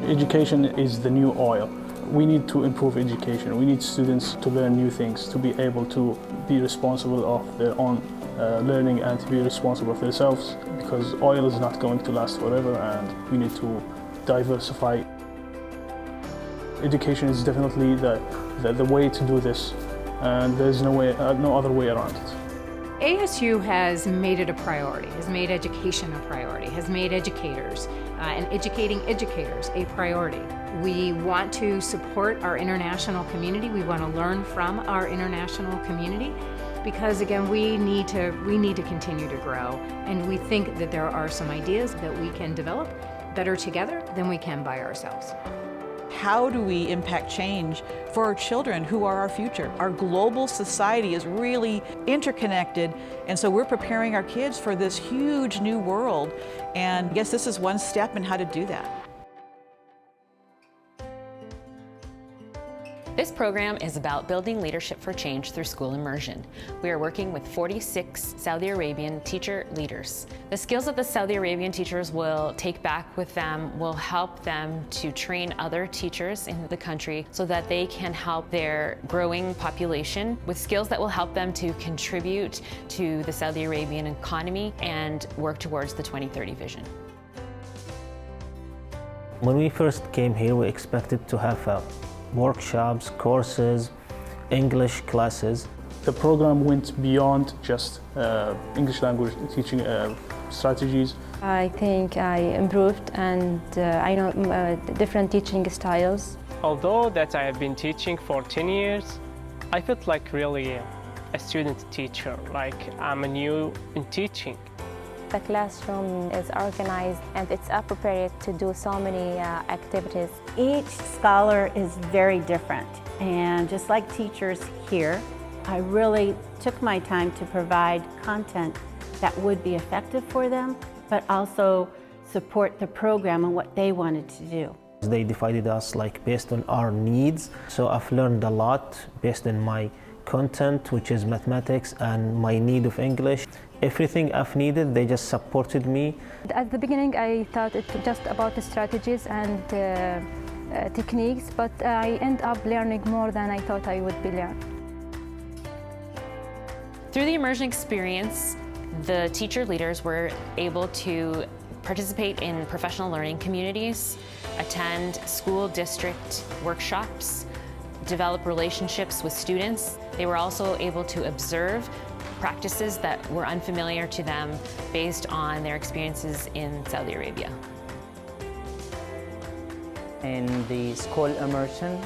Education is the new oil. We need to improve education. We need students to learn new things, to be able to be responsible of their own learning and to be responsible of themselves, because oil is not going to last forever and we need to diversify. Education is definitely the way to do this, and there's no other way around it. ASU has made it a priority, has made education a priority, has made educators and educating educators a priority. We want to support our international community. We want to learn from our international community because, again, we need to continue to grow, and we think that there are some ideas that we can develop better together than we can by ourselves. How do we impact change for our children who are our future? Our global society is really interconnected, and so we're preparing our kids for this huge new world, and I guess this is one step in how to do that. This program is about building leadership for change through school immersion. We are working with 46 Saudi Arabian teacher leaders. The skills that the Saudi Arabian teachers will take back with them will help them to train other teachers in the country so that they can help their growing population with skills that will help them to contribute to the Saudi Arabian economy and work towards the 2030 vision. When we first came here, we expected to have workshops, courses, English classes. The program went beyond just English language teaching strategies. I think I improved, and I know different teaching styles. Although that I have been teaching for 10 years, I felt like really a student teacher, like I'm new in teaching. The classroom is organized and it's appropriate to do so many activities. Each scholar is very different, and just like teachers here, I really took my time to provide content that would be effective for them, but also support the program and what they wanted to do. They divided us based on our needs, so I've learned a lot based on my content, which is mathematics, and my need of English. Everything I've needed, they just supported me. At the beginning, I thought it was just about the strategies and techniques, but I end up learning more than I thought I would be learning. Through the immersion experience, the teacher leaders were able to participate in professional learning communities, attend school district workshops, develop relationships with students. They were also able to observe practices that were unfamiliar to them based on their experiences in Saudi Arabia. In the school immersion,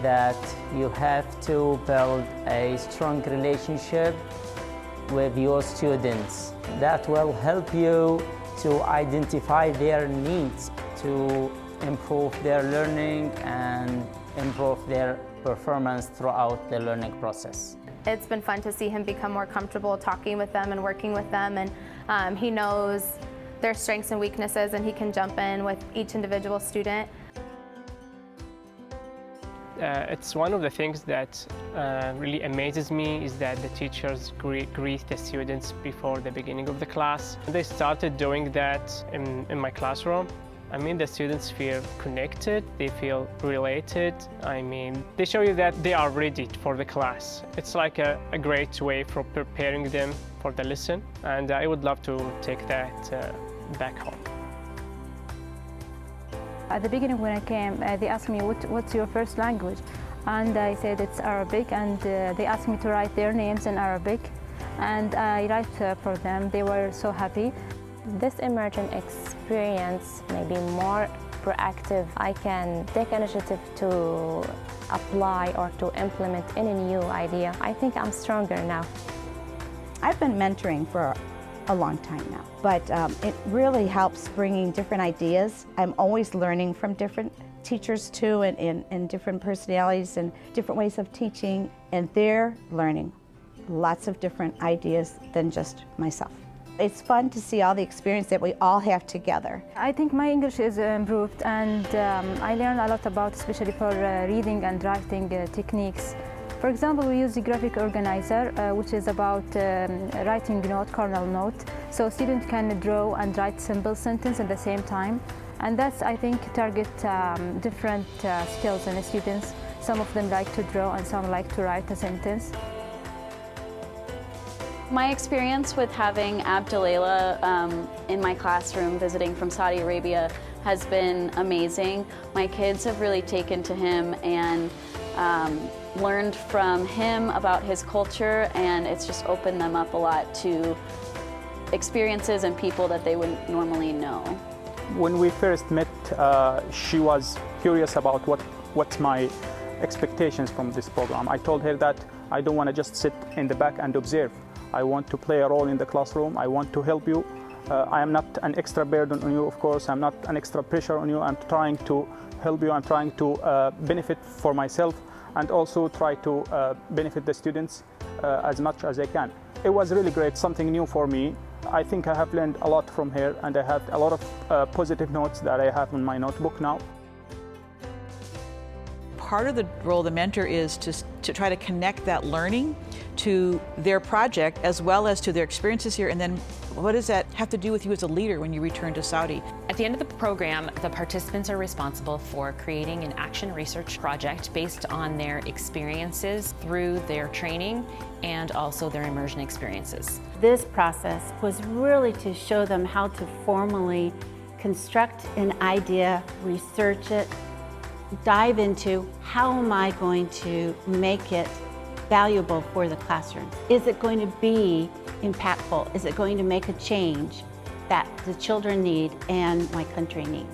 that you have to build a strong relationship with your students. That will help you to identify their needs, to improve their learning and improve their performance throughout the learning process. It's been fun to see him become more comfortable talking with them and working with them, and he knows their strengths and weaknesses, and he can jump in with each individual student. It's one of the things that really amazes me is that the teachers greet the students before the beginning of the class. They started doing that in my classroom. I mean, the students feel connected, they feel related. I mean, they show you that they are ready for the class. It's like a great way for preparing them for the lesson, and I would love to take that back home. At the beginning when I came, they asked me, what's your first language? And I said it's Arabic, and they asked me to write their names in Arabic, and I write for them. They were so happy. This immersion experience may be more proactive. I can take initiative to apply or to implement any new idea. I think I'm stronger now. I've been mentoring for a long time now, but it really helps bringing different ideas. I'm always learning from different teachers too, and different personalities and different ways of teaching, and they're learning lots of different ideas than just myself. It's fun to see all the experience that we all have together. I think my English is improved, and I learned a lot about, especially for reading and writing techniques. For example, we use the graphic organizer, which is about writing note, kernel note, so students can draw and write simple sentence at the same time. And that's, I think, target different skills in the students. Some of them like to draw and some like to write a sentence. My experience with having Abdulelah in my classroom visiting from Saudi Arabia has been amazing. My kids have really taken to him and learned from him about his culture, and it's just opened them up a lot to experiences and people that they wouldn't normally know. When we first met, she was curious about what's my expectations from this program. I told her that I don't want to just sit in the back and observe. I want to play a role in the classroom. I want to help you. I am not an extra burden on you, of course. I'm not an extra pressure on you. I'm trying to help you. I'm trying to benefit for myself and also try to benefit the students as much as I can. It was really great, something new for me. I think I have learned a lot from her, and I have a lot of positive notes that I have in my notebook now. Part of the role of the mentor is to try to connect that learning to their project as well as to their experiences here, and then what does that have to do with you as a leader when you return to Saudi? At the end of the program, the participants are responsible for creating an action research project based on their experiences through their training and also their immersion experiences. This process was really to show them how to formally construct an idea, research it, dive into how am I going to make it valuable for the classroom? Is it going to be impactful? Is it going to make a change that the children need and my country needs?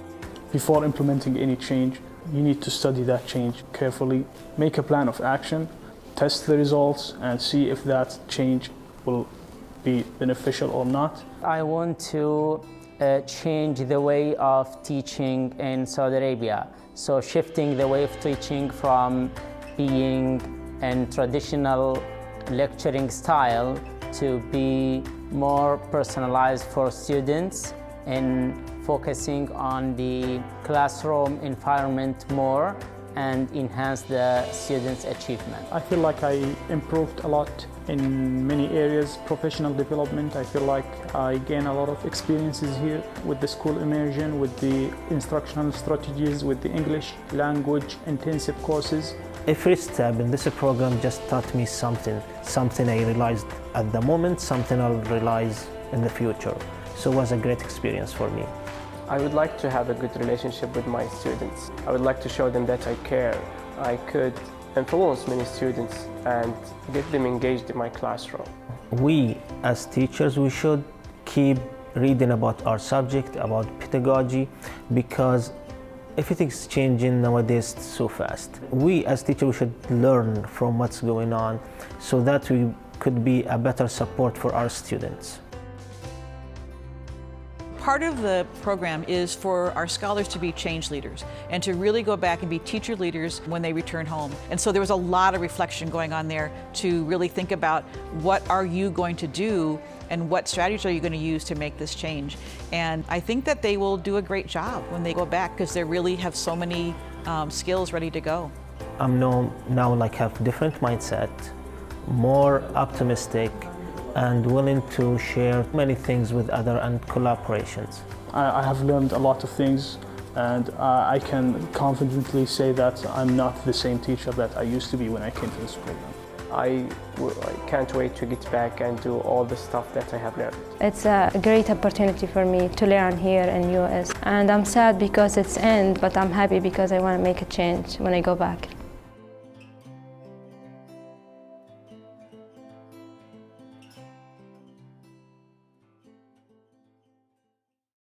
Before implementing any change, you need to study that change carefully, make a plan of action, test the results, and see if that change will be beneficial or not. I want to change the way of teaching in Saudi Arabia. So shifting the way of teaching from being in traditional lecturing style to be more personalized for students and focusing on the classroom environment more and enhance the students' achievement. I feel like I improved a lot in many areas, professional development. I feel like I gain a lot of experiences here with the school immersion, with the instructional strategies, with the English language intensive courses. Every step in this program just taught me something I realized at the moment, something I'll realize in the future. So it was a great experience for me. I would like to have a good relationship with my students. I would like to show them that I care. I could influence many students and get them engaged in my classroom. We, as teachers, we should keep reading about our subject, about pedagogy, because everything's changing nowadays so fast. We, as teachers, we should learn from what's going on so that we could be a better support for our students. Part of the program is for our scholars to be change leaders and to really go back and be teacher leaders when they return home. And so there was a lot of reflection going on there to really think about what are you going to do and what strategies are you going to use to make this change. And I think that they will do a great job when they go back because they really have so many skills ready to go. I'm now like have different mindset, more optimistic, and willing to share many things with others and collaborations. I have learned a lot of things, and I can confidently say that I'm not the same teacher that I used to be when I came to this program. I can't wait to get back and do all the stuff that I have learned. It's a great opportunity for me to learn here in US, and I'm sad because it's end, but I'm happy because I want to make a change when I go back.